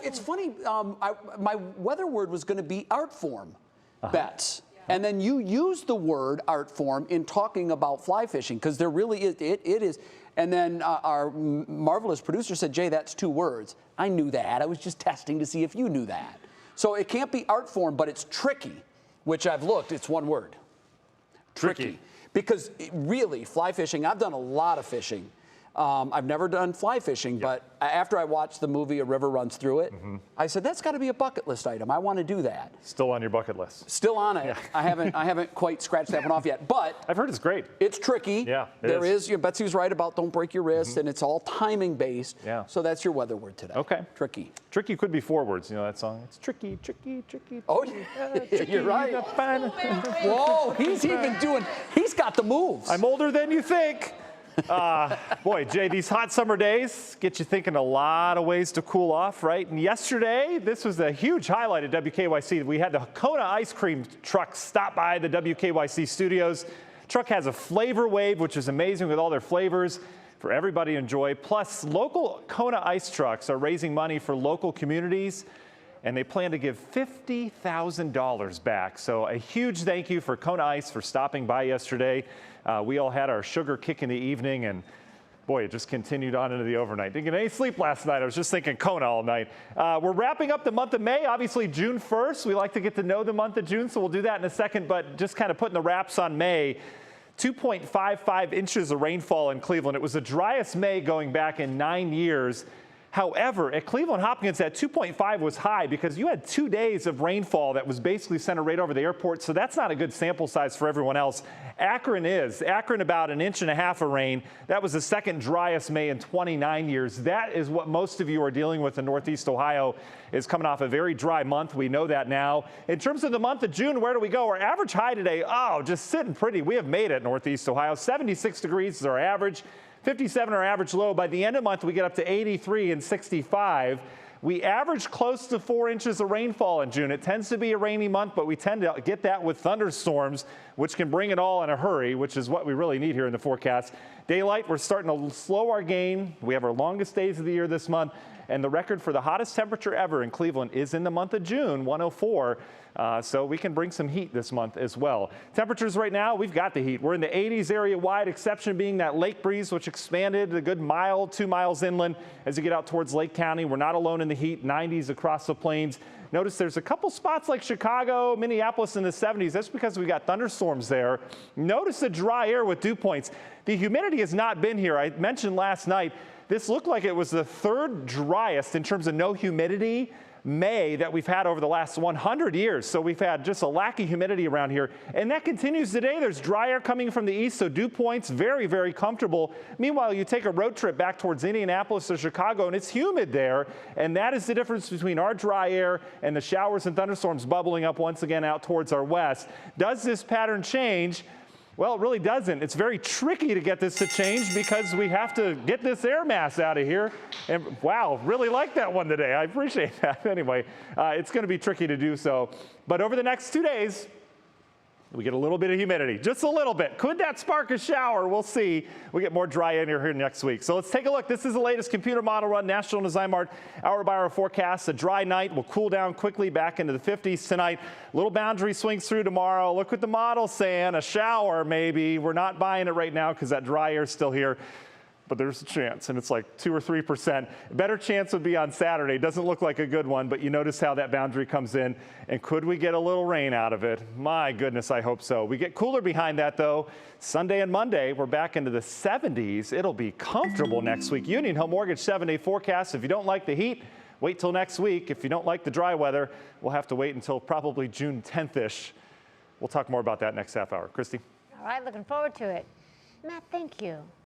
it's funny. My weather word was going to be art form bets. And then you use the word art form in talking about fly fishing because there really is, it is. And then our marvelous producer said, Jay, that's 2 words. I knew that. I was just testing to see if you knew that. So it can't be art form, but it's tricky, which I've looked. It's 1 word. Tricky. Because really, fly fishing, I've done a lot of fishing. I've never done fly fishing, but after I watched the movie A River Runs Through It, I said, that's got to be a bucket list item. I want to do that. Still on your bucket list. Still on it. Yeah. I haven't quite scratched that one off yet, but I've heard it's great. It's tricky. Yeah, there is. Betsy was right about don't break your wrist, and it's all timing based. Yeah. So that's your weather word today. Okay. Tricky. Tricky could be 4 words. You know that song? It's tricky, tricky, tricky. Oh, tricky, you're right. Whoa, he's got the moves. I'm older than you think. Boy, Jay, these hot summer days get you thinking a lot of ways to cool off, right? And yesterday, this was a huge highlight at WKYC. We had the Kona ice cream truck stop by the WKYC studios. Truck has a flavor wave, which is amazing with all their flavors for everybody to enjoy. Plus, local Kona ice trucks are raising money for local communities, and they plan to give $50,000 back. So a huge thank you for Kona Ice for stopping by yesterday. We all had our sugar kick in the evening, and boy, it just continued on into the overnight. Didn't get any sleep last night. I was just thinking Kona all night. We're wrapping up the month of May, obviously June 1st. We like to get to know the month of June, so we'll do that in a second, but just kind of putting the wraps on May. 2.55 inches of rainfall in Cleveland. It was the driest May going back in 9 years. However, at Cleveland Hopkins, that 2.5 was high because you had 2 days of rainfall that was basically centered right over the airport, so that's not a good sample size for everyone else. Akron is. Akron about 1.5 inches of rain. That was the second driest May in 29 years. That is what most of you are dealing with in Northeast Ohio, is coming off a very dry month. We know that now. In terms of the month of June, where do we go? Our average high today, just sitting pretty. We have made it, Northeast Ohio. 76 degrees is our average. 57 our average low. By the end of the month, we get up to 83 and 65. We average close to 4 inches of rainfall in June. It tends to be a rainy month, but we tend to get that with thunderstorms, which can bring it all in a hurry, which is what we really need here in the forecast. Daylight, we're starting to slow our gain. We have our longest days of the year this month, and the record for the hottest temperature ever in Cleveland is in the month of June, 104. So we can bring some heat this month as well. Temperatures right now, we've got the heat. We're in the 80s area-wide, exception being that lake breeze, which expanded a good mile, 2 miles inland as you get out towards Lake County. We're not alone in the heat, 90s across the plains. Notice there's a couple spots like Chicago, Minneapolis in the 70s. That's because we got thunderstorms there. Notice the dry air with dew points. The humidity has not been here. I mentioned last night, this looked like it was the 3rd driest in terms of no humidity May that we've had over the last 100 years. So we've had just a lack of humidity around here. And that continues today. There's dry air coming from the east, so dew points very, very comfortable. Meanwhile, you take a road trip back towards Indianapolis or Chicago, and it's humid there. And that is the difference between our dry air and the showers and thunderstorms bubbling up once again out towards our west. Does this pattern change? Well, it really doesn't. It's very tricky to get this to change because we have to get this air mass out of here. And wow, really like that one today. I appreciate that. Anyway, it's going to be tricky to do so. But over the next 2 days, we get a little bit of humidity, just a little bit. Could that spark a shower? We'll see. We get more dry air here next week. So let's take a look. This is the latest computer model run, National Design Mart hour-by-hour forecast. A dry night will cool down quickly back into the 50s tonight. Little boundary swings through tomorrow. Look what the model's saying. A shower, maybe. We're not buying it right now because that dry air is still here. But there's a chance, and it's like 2 or 3%. Better chance would be on Saturday. Doesn't look like a good one, but you notice how that boundary comes in. And could we get a little rain out of it? My goodness, I hope so. We get cooler behind that, though. Sunday and Monday, we're back into the 70s. It'll be comfortable next week. Union Home Mortgage 7-day forecast. If you don't like the heat, wait till next week. If you don't like the dry weather, we'll have to wait until probably June 10th-ish. We'll talk more about that next half hour. Christy? All right, looking forward to it. Matt, thank you.